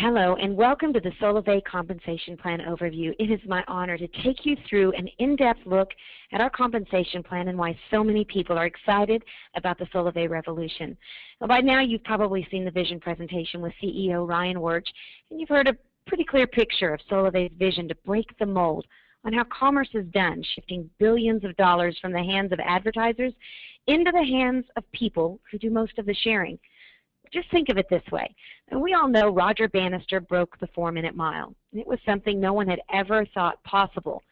Hello, and welcome to the Solavei Compensation Plan Overview. It is my honor to take you through an in-depth look at our compensation plan and why so many people are excited about the Solavei revolution. Well, by now, you've probably seen the vision presentation with CEO Ryan Wirch, and you've heard a pretty clear picture of Solavei's vision to break the mold on how commerce is done, shifting billions of dollars from the hands of advertisers into the hands of people who do most of the sharing. Just think of it this way. And we all know Roger Bannister broke the 4-minute mile. It was something no one had ever thought possible.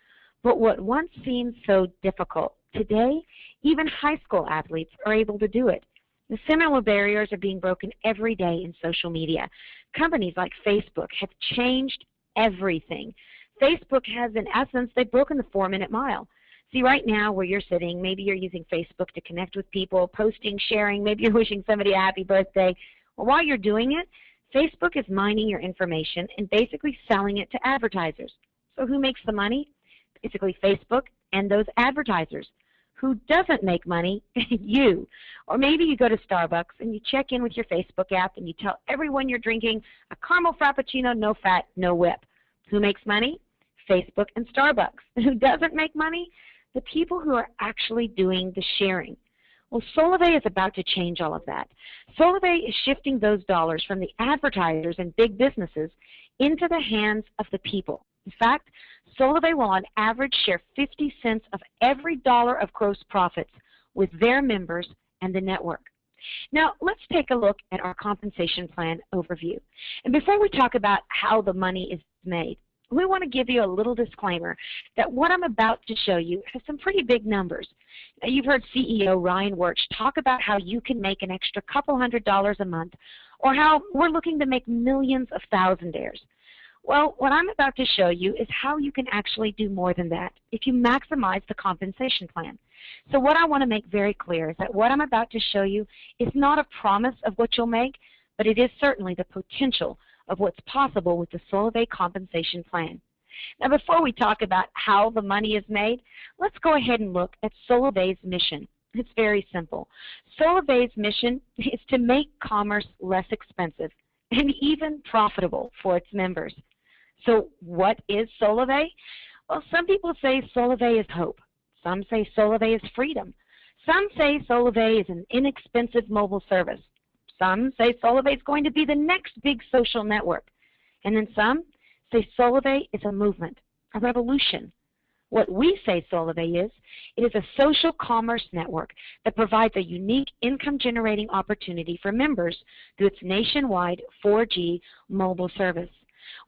But what once seemed so difficult, today even high school athletes are able to do it. The similar barriers are being broken every day in social media. Companies like Facebook have changed everything. Facebook has, in essence, they've broken the 4-minute mile. See, right now where you're sitting, maybe you're using Facebook to connect with people, posting, sharing, maybe you're wishing somebody a happy birthday. Well, while you're doing it, Facebook is mining your information and basically selling it to advertisers. So who makes the money? Basically Facebook and those advertisers. Who doesn't make money? You. Or maybe you go to Starbucks and you check in with your Facebook app and you tell everyone you're drinking a caramel frappuccino, no fat, no whip. Who makes money? Facebook and Starbucks. And who doesn't make money? The people who are actually doing the sharing. Well, Solavei is about to change all of that. Solavei is shifting those dollars from the advertisers and big businesses into the hands of the people. In fact, Solavei will on average share 50 cents of every dollar of gross profits with their members and the network. Now, let's take a look at our compensation plan overview. And before we talk about how the money is made, we want to give you a little disclaimer that what I'm about to show you has some pretty big numbers. Now, you've heard CEO Ryan Wirch talk about how you can make an extra couple $100s a month, or how we're looking to make millions of thousandaires. Well, what I'm about to show you is how you can actually do more than that if you maximize the compensation plan. So what I want to make very clear is that what I'm about to show you is not a promise of what you'll make, but it is certainly the potential of what's possible with the Solavei compensation plan. Now, before we talk about how the money is made, let's go ahead and look at Solavei's mission. It's very simple. Solavei's mission is to make commerce less expensive and even profitable for its members. So what is Solavei? Well, some people say Solavei is hope. Some say Solavei is freedom. Some say Solavei is an inexpensive mobile service. Some say Solavei is going to be the next big social network. And then some say Solavei is a movement, a revolution. What we say Solavei is, it is a social commerce network that provides a unique income-generating opportunity for members through its nationwide 4G mobile service.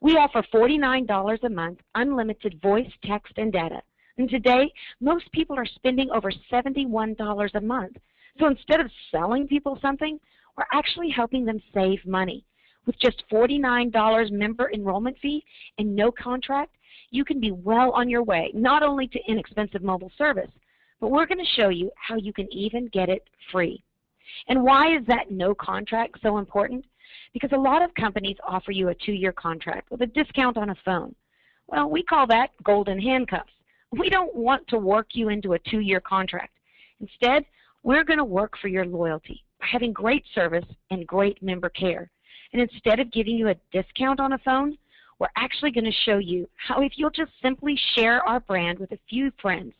We offer $49 a month, unlimited voice, text, and data. And today, most people are spending over $71 a month. So instead of selling people something, we're actually helping them save money. With just $49 member enrollment fee and no contract, you can be well on your way, not only to inexpensive mobile service, but we're going to show you how you can even get it free. And why is that no contract so important? Because a lot of companies offer you a 2-year contract with a discount on a phone. Well, we call that golden handcuffs. We don't want to work you into a 2-year contract. Instead, we're going to work for your loyalty by having great service and great member care. And instead of giving you a discount on a phone, we're actually going to show you how if you'll just simply share our brand with a few friends,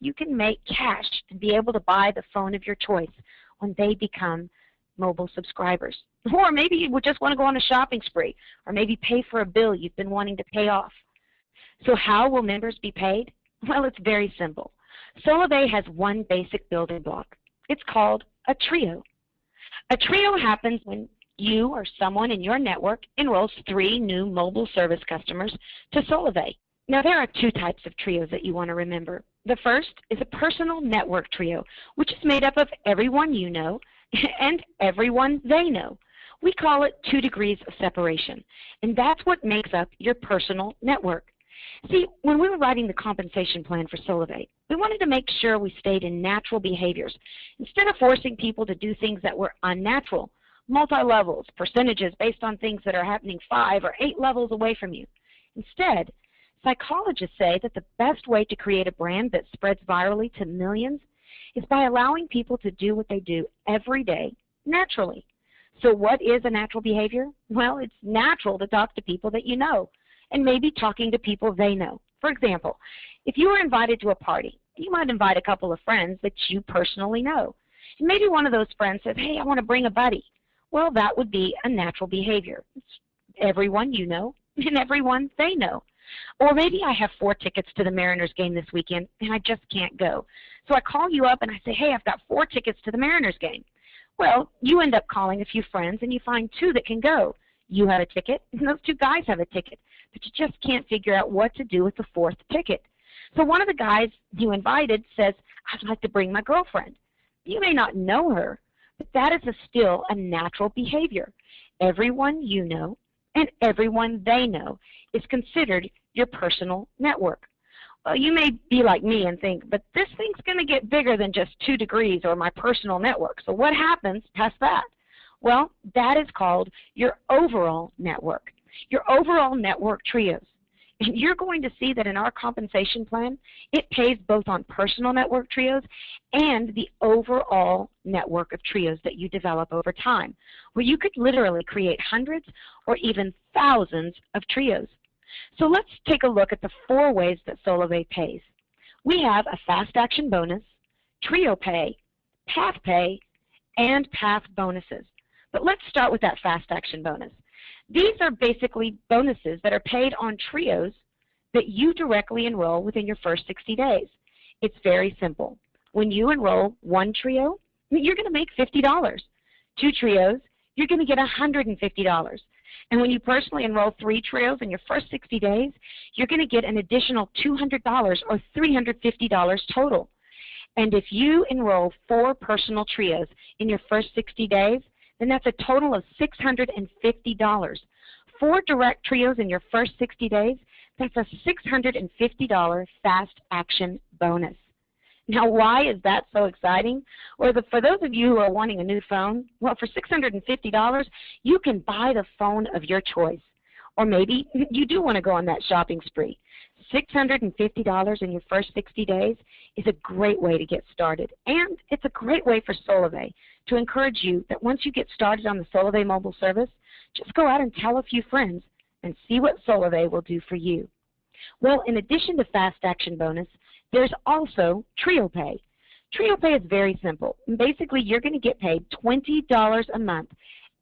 you can make cash and be able to buy the phone of your choice when they become mobile subscribers. Or maybe you would just want to go on a shopping spree, or maybe pay for a bill you've been wanting to pay off. So how will members be paid? Well, it's very simple. Solavei has one basic building block. It's called a trio. A trio happens when you or someone in your network enrolls 3 new mobile service customers to Solavei. Now, there are 2 types of trios that you want to remember. The first is a personal network trio, which is made up of everyone you know and everyone they know. We call it 2 degrees of separation, and that's what makes up your personal network. See, when we were writing the compensation plan for Solavei, we wanted to make sure we stayed in natural behaviors instead of forcing people to do things that were unnatural, multi-levels, percentages based on things that are happening 5 or 8 levels away from you. Instead, psychologists say that the best way to create a brand that spreads virally to millions is by allowing people to do what they do every day naturally. So what is a natural behavior? Well, it's natural to talk to people that you know, and maybe talking to people they know. For example, if you were invited to a party, you might invite a couple of friends that you personally know. And maybe one of those friends says, hey, I want to bring a buddy. Well, that would be a natural behavior. It's everyone you know and everyone they know. Or maybe I have 4 tickets to the Mariners game this weekend and I just can't go. So I call you up and I say, hey, I've got 4 tickets to the Mariners game. Well, you end up calling a few friends and you find 2 that can go. You have a ticket and those 2 guys have a ticket, but you just can't figure out what to do with the 4th ticket. So one of the guys you invited says, I'd like to bring my girlfriend. You may not know her, but that is still a natural behavior. Everyone you know and everyone they know is considered your personal network. Well, you may be like me and think, but this thing's going to get bigger than just 2 degrees or my personal network. So what happens past that? Well, that is called your overall network, your overall network trios. And you're going to see that in our compensation plan, it pays both on personal network trios and the overall network of trios that you develop over time, where you could literally create hundreds or even thousands of trios. So let's take a look at the 4 ways that Solavei pays. We have a fast action bonus, trio pay, path pay, and path bonuses. But let's start with that fast action bonus. These are basically bonuses that are paid on trios that you directly enroll within your first 60 days. It's very simple. When you enroll 1 trio, you're going to make $50. 2 trios, you're going to get $150. And when you personally enroll 3 trios in your first 60 days, you're going to get an additional $200 or $350 total. And if you enroll 4 personal trios in your first 60 days, then that's a total of $650. 4 direct trios in your first 60 days, that's a $650 fast action bonus. Now, why is that so exciting? Well, for those of you who are wanting a new phone, well, for $650, you can buy the phone of your choice. Or maybe you do want to go on that shopping spree. $650 in your first 60 days is a great way to get started. And it's a great way for Solavei to encourage you that once you get started on the Solavei mobile service, just go out and tell a few friends and see what Solavei will do for you. Well, in addition to fast action bonus, there's also trio pay. Trio pay is very simple. Basically, you're going to get paid $20 a month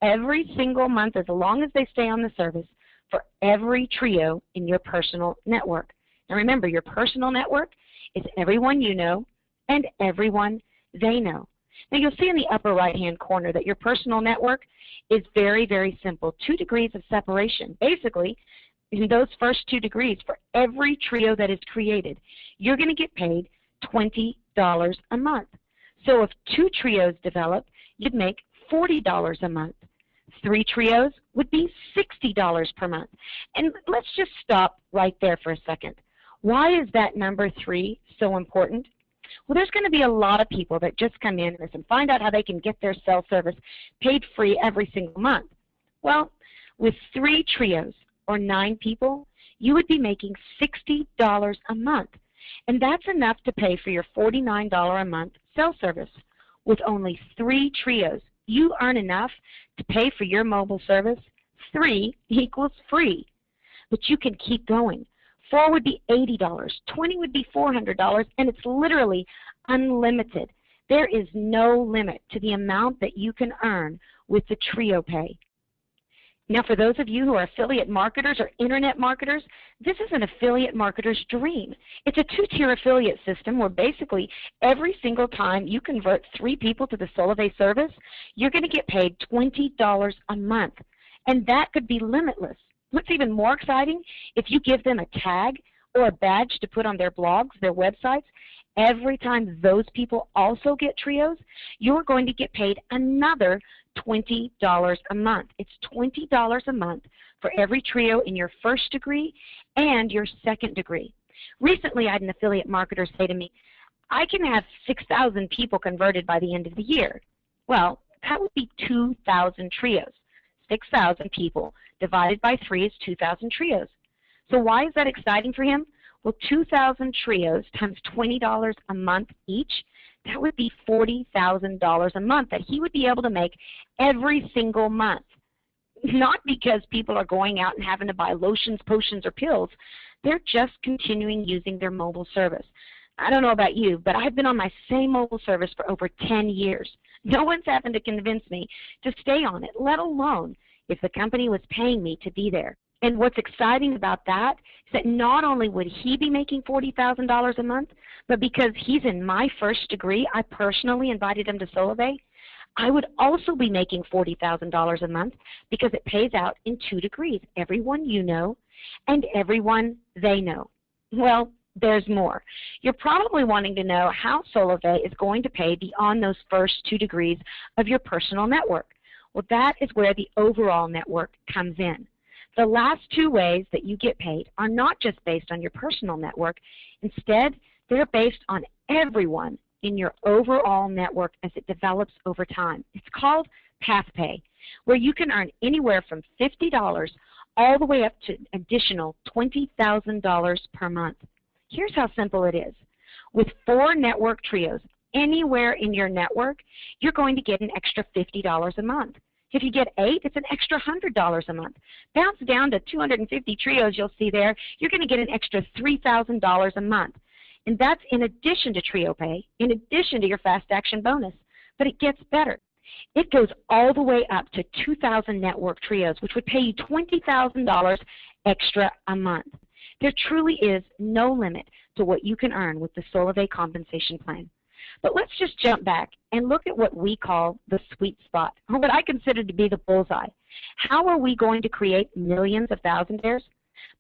every single month as long as they stay on the service for every trio in your personal network. Now remember, your personal network is everyone you know and everyone they know. Now you'll see in the upper right-hand corner that your personal network is very, very simple, 2 degrees of separation. Basically, in those first 2 degrees, for every trio that is created, you're going to get paid $20 a month. So if 2 trios develop, you'd make $40 a month. 3 trios would be $60 per month. And let's just stop right there for a second. Why is that number 3 so important? Well, there's going to be a lot of people that just come in and find out how they can get their cell service paid free every single month. Well, with 3 trios or 9 people, you would be making $60 a month. And that's enough to pay for your $49 a month cell service. With only 3 trios, you earn enough to pay for your mobile service. 3 equals free. But you can keep going. 4 would be $80, 20 would be $400, and it's literally unlimited. There is no limit to the amount that you can earn with the trio pay. Now, for those of you who are affiliate marketers or internet marketers, this is an affiliate marketer's dream. It's a 2-tier affiliate system where basically every single time you convert 3 people to the Solavei service, you're going to get paid $20 a month, and that could be limitless. What's even more exciting, if you give them a tag or a badge to put on their blogs, their websites, every time those people also get trios, you're going to get paid another $20 a month. It's $20 a month for every trio in your first degree and your second degree. Recently, I had an affiliate marketer say to me, I can have 6,000 people converted by the end of the year. Well, that would be 2,000 trios. 6,000 people divided by 3 is 2,000 trios. So why is that exciting for him? Well, 2,000 trios times $20 a month each, That would be $40,000 a month that he would be able to make every single month. Not because people are going out and having to buy lotions, potions, or pills. They're just continuing using their mobile service. I don't know about you, but I've been on my same mobile service for over 10 years. No one's happened to convince me to stay on it, let alone if the company was paying me to be there. And what's exciting about that is that not only would he be making $40,000 a month, but because he's in my first degree, I personally invited him to Solavei, I would also be making $40,000 a month because it pays out in 2 degrees, everyone you know and everyone they know. Well, there's more. You're probably wanting to know how Solavei is going to pay beyond those first 2 degrees of your personal network. Well, that is where the overall network comes in. The last 2 ways that you get paid are not just based on your personal network. Instead, they're based on everyone in your overall network as it develops over time. It's called path pay, where you can earn anywhere from $50 all the way up to an additional $20,000 per month. Here's how simple it is. With 4 network trios anywhere in your network, you're going to get an extra $50 a month. If you get 8, it's an extra $100 a month. Bounce down to 250 trios you'll see there, you're going to get an extra $3,000 a month. And that's in addition to trio pay, in addition to your fast action bonus. But it gets better. It goes all the way up to 2,000 network trios, which would pay you $20,000 extra a month. There truly is no limit to what you can earn with the Solavei compensation plan. But let's just jump back and look at what we call the sweet spot, or what I consider to be the bullseye. How are we going to create millions of thousandaires?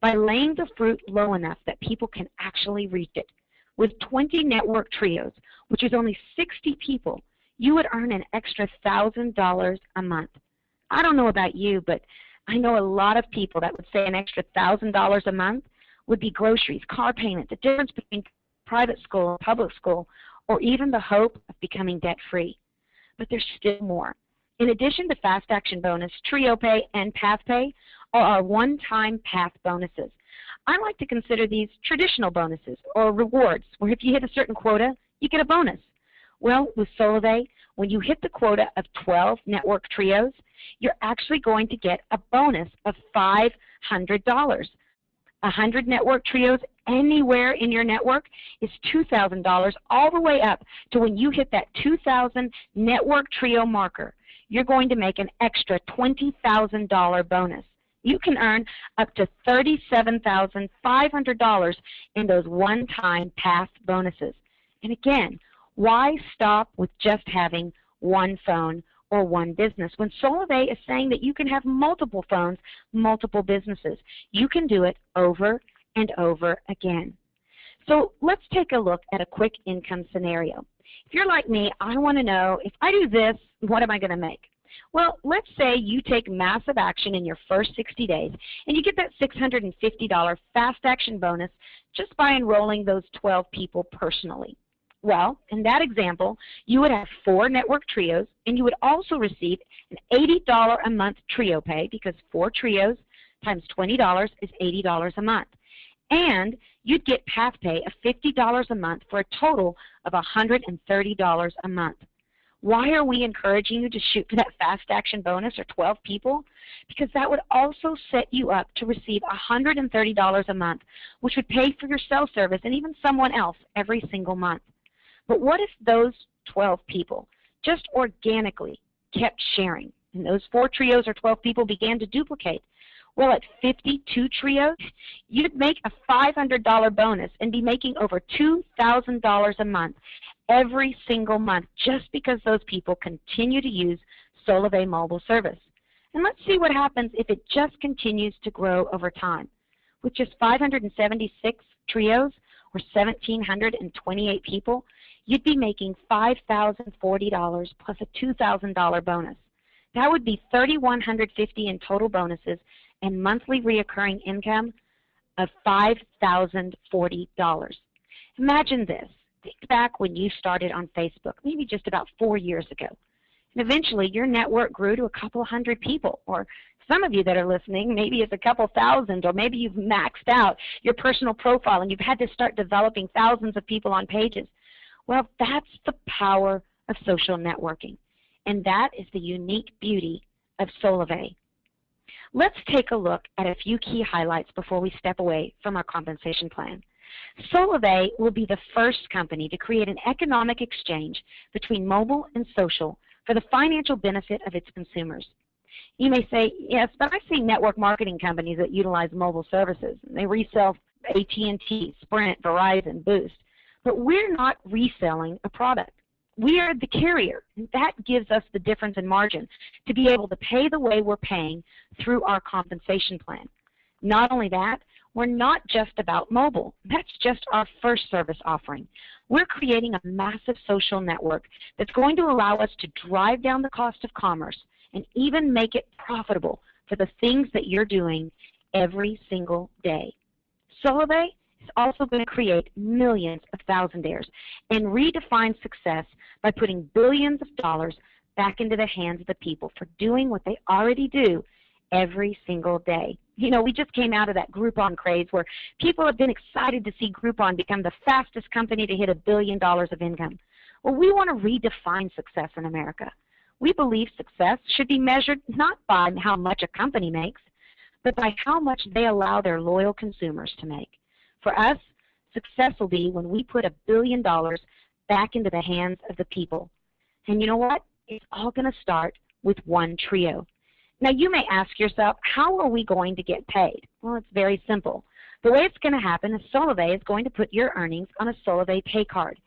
By laying the fruit low enough that people can actually reach it. With 20 network trios, which is only 60 people, you would earn an extra $1,000 a month. I don't know about you, but I know a lot of people that would say an extra $1,000 a month would be groceries, car payment, the difference between private school and public school, or even the hope of becoming debt-free. But there's still more. In addition to Fast Action Bonus, Trio Pay, and Path Pay are our one-time path bonuses. I like to consider these traditional bonuses or rewards, where if you hit a certain quota, you get a bonus. Well, with Solavei, when you hit the quota of 12 network trios, you're actually going to get a bonus of $500. 100 network trios anywhere in your network is $2,000 all the way up to when you hit that 2,000 network trio marker. You're going to make an extra $20,000 bonus. You can earn up to $37,500 in those one-time path bonuses. And again, why stop with just having one phone or one business when Solavei is saying that you can have multiple phones, multiple businesses? You can do it over and over again. So let's take a look at a quick income scenario. If you're like me, I want to know, if I do this, what am I going to make? Well, let's say you take massive action in your first 60 days and you get that $650 fast action bonus just by enrolling those 12 people personally. Well, in that example, you would have 4 network trios, and you would also receive an $80 a month trio pay, because 4 trios times $20 is $80 a month. And you'd get path pay of $50 a month for a total of $130 a month. Why are we encouraging you to shoot for that fast action bonus or 12 people? Because that would also set you up to receive $130 a month, which would pay for your cell service and even someone else every single month. But what if those 12 people just organically kept sharing, and those 4 trios or 12 people began to duplicate? Well, at 52 trios, you'd make a $500 bonus and be making over $2,000 a month every single month, just because those people continue to use Solavei mobile service. And let's see what happens if it just continues to grow over time. With just 576 trios, or 1,728 people, you'd be making $5,040 plus a $2,000 bonus. That would be $3,150 in total bonuses and monthly reoccurring income of $5,040. Imagine this. Think back when you started on Facebook, maybe just about 4 years ago. And eventually your network grew to a couple hundred people, or some of you that are listening, maybe it's a couple thousand, or maybe you've maxed out your personal profile and you've had to start developing thousands of people on pages. Well, that's the power of social networking, and that is the unique beauty of Solavei. Let's take a look at a few key highlights before we step away from our compensation plan. Solavei will be the first company to create an economic exchange between mobile and social for the financial benefit of its consumers. You may say, yes, but I've seen network marketing companies that utilize mobile services. They resell AT&T, Sprint, Verizon, Boost. But we're not reselling a product. We are the carrier. That gives us the difference in margin to be able to pay the way we're paying through our compensation plan. Not only that, we're not just about mobile. That's just our first service offering. We're creating a massive social network that's going to allow us to drive down the cost of commerce and even make it profitable for the things that you're doing every single day. Solavei is also going to create millions of thousandaires and redefine success by putting billions of dollars back into the hands of the people for doing what they already do every single day. You know, we just came out of that Groupon craze where people have been excited to see Groupon become the fastest company to hit $1 billion of income. Well, we want to redefine success in America. We believe success should be measured not by how much a company makes, but by how much they allow their loyal consumers to make. For us, success will be when we put $1 billion back into the hands of the people. And you know what? It's all going to start with one trio. Now, you may ask yourself, how are we going to get paid? Well, it's very simple. The way it's going to happen is Solavei is going to put your earnings on a Solavei pay card.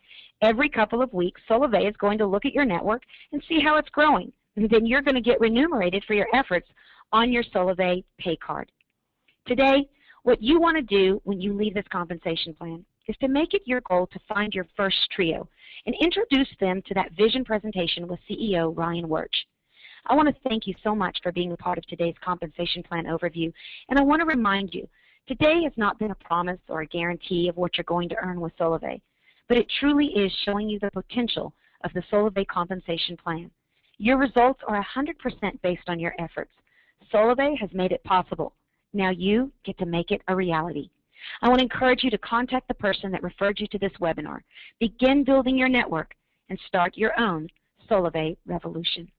Every couple of weeks, Solavei is going to look at your network and see how it's growing. And then you're going to get remunerated for your efforts on your Solavei pay card. Today, what you want to do when you leave this compensation plan is to make it your goal to find your first trio and introduce them to that vision presentation with CEO Ryan Wirch. I want to thank you so much for being a part of today's compensation plan overview, and I want to remind you, today has not been a promise or a guarantee of what you're going to earn with Solavei, but it truly is showing you the potential of the Solavei compensation plan. Your results are 100% based on your efforts. Solavei has made it possible. Now you get to make it a reality. I want to encourage you to contact the person that referred you to this webinar. Begin building your network and start your own Solavei revolution.